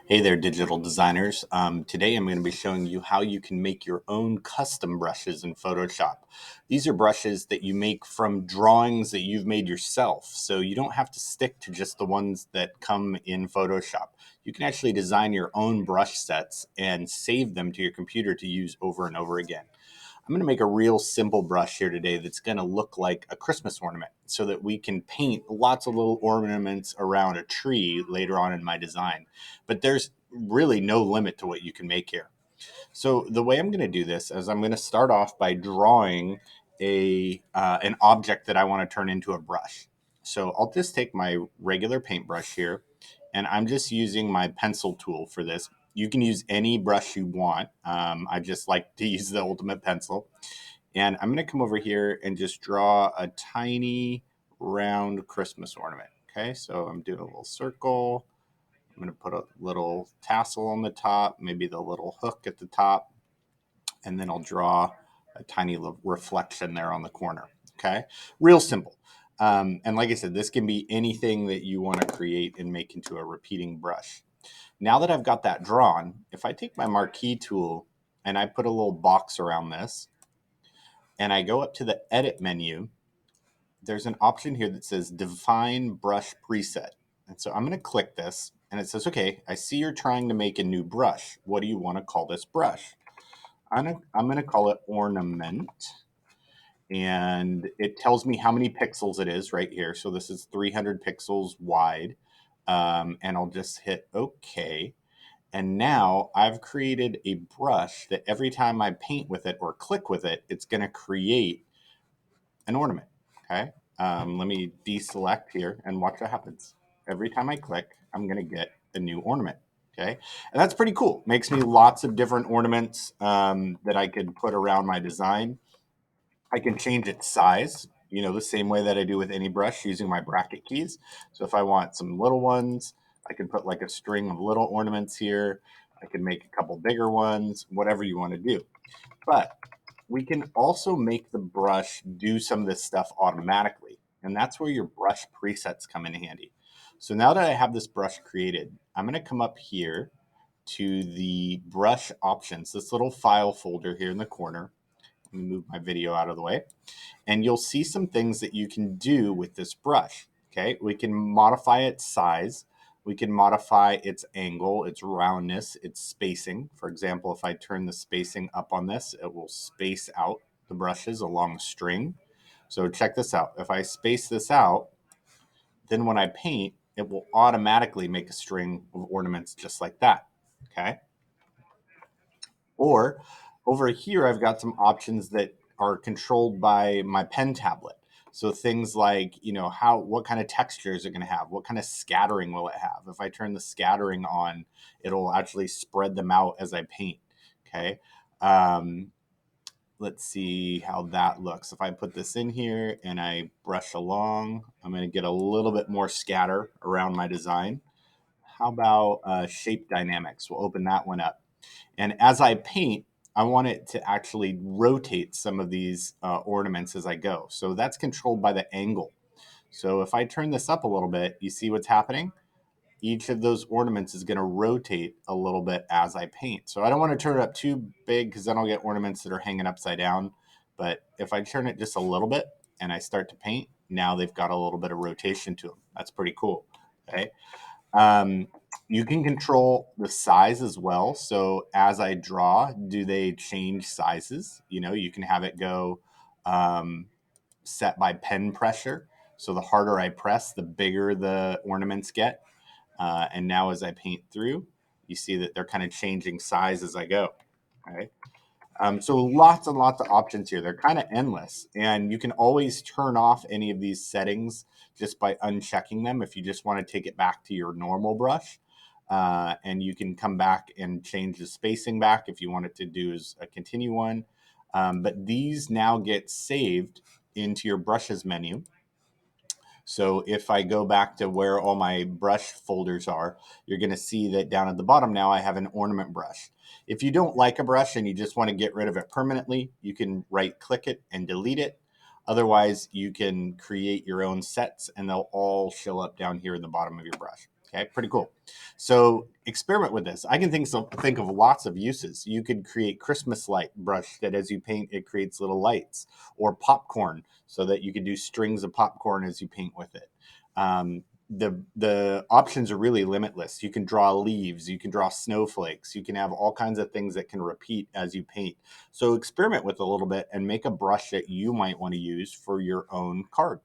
Hey there, digital designers. Today I'm going to be showing you how you can make your own custom brushes in Photoshop. These are brushes that you make from drawings that you've made yourself, so you don't have to stick to just the ones that come in Photoshop. You can actually design your own brush sets and save them to your computer to use over and over again. I'm going to make a real simple brush here today that's going to look like a Christmas ornament so that we can paint lots of little ornaments around a tree later on in my design. But there's really no limit to what you can make here. So the way I'm going to do this is I'm going to start off by drawing an object that I want to turn into a brush. So I'll just take my regular paintbrush here, and I'm just using my pencil tool for this. You can use any brush you want. I just like to use the Ultimate Pencil. And I'm going to come over here and just draw a tiny round Christmas ornament. Okay, so I'm doing a little circle. I'm going to put a little tassel on the top, maybe the little hook at the top, and then I'll draw a tiny little reflection there on the corner. Okay, real simple. And like I said, this can be anything that you want to create and make into a repeating brush. Now that I've got that drawn, if I take my marquee tool and I put a little box around this and I go up to the edit menu, there's an option here that says define brush preset. And so I'm going to click this and it says, okay, I see you're trying to make a new brush. What do you want to call this brush? I'm going to call it ornament. And it tells me how many pixels it is right here. So this is 300 pixels wide. And I'll just hit OK. And now I've created a brush that every time I paint with it or click with it, it's going to create an ornament. Okay. Let me deselect here and watch what happens. Every time I click, I'm going to get a new ornament. Okay. And that's pretty cool. Makes me lots of different ornaments that I could put around my design. I can change its size, the same way that I do with any brush using my bracket keys. So if I want some little ones, I can put like a string of little ornaments here. I can make a couple bigger ones, whatever you want to do. But we can also make the brush do some of this stuff automatically. And that's where your brush presets come in handy. So now that I have this brush created, I'm going to come up here to the brush options, this little file folder here in the corner. Let me move my video out of the way. And you'll see some things that you can do with this brush. Okay, we can modify its size. We can modify its angle, its roundness, its spacing. For example, if I turn the spacing up on this, it will space out the brushes along a string. So check this out. If I space this out, then when I paint, it will automatically make a string of ornaments just like that. Okay. Or over here, I've got some options that are controlled by my pen tablet. So things like, what kind of texture is it going to have? What kind of scattering will it have? If I turn the scattering on, it'll actually spread them out as I paint. Okay. Um, let's see how that looks. If I put this in here and I brush along, I'm going to get a little bit more scatter around my design. How about shape dynamics? We'll open that one up. And as I paint, I want it to actually rotate some of these ornaments as I go. So that's controlled by the angle. So if I turn this up a little bit, you see what's happening? Each of those ornaments is going to rotate a little bit as I paint. So I don't want to turn it up too big because then I'll get ornaments that are hanging upside down. But if I turn it just a little bit and I start to paint, now they've got a little bit of rotation to them. That's pretty cool. Okay. Um, you can control the size as well. So as I draw, do they change sizes? You can have it go um, set by pen pressure. So the harder I press, the bigger the ornaments get. And now as I paint through, you see that they're kind of changing size as I go. Okay. So lots and lots of options here. They're kind of endless, and you can always turn off any of these settings just by unchecking them if you just want to take it back to your normal brush. And you can come back and change the spacing back if you want it to do as a continue one. But these now get saved into your brushes menu. So if I go back to where all my brush folders are, you're going to see that down at the bottom now I have an ornament brush. If you don't like a brush and you just want to get rid of it permanently, you can right click it and delete it. Otherwise, you can create your own sets and they'll all show up down here in the bottom of your brush. Okay, pretty cool. So experiment with this. I can think of lots of uses. You could create Christmas light brush that as you paint, it creates little lights, or popcorn so that you could do strings of popcorn as you paint with it. The options are really limitless. You can draw leaves, you can draw snowflakes, you can have all kinds of things that can repeat as you paint. So experiment with a little bit and make a brush that you might want to use for your own card.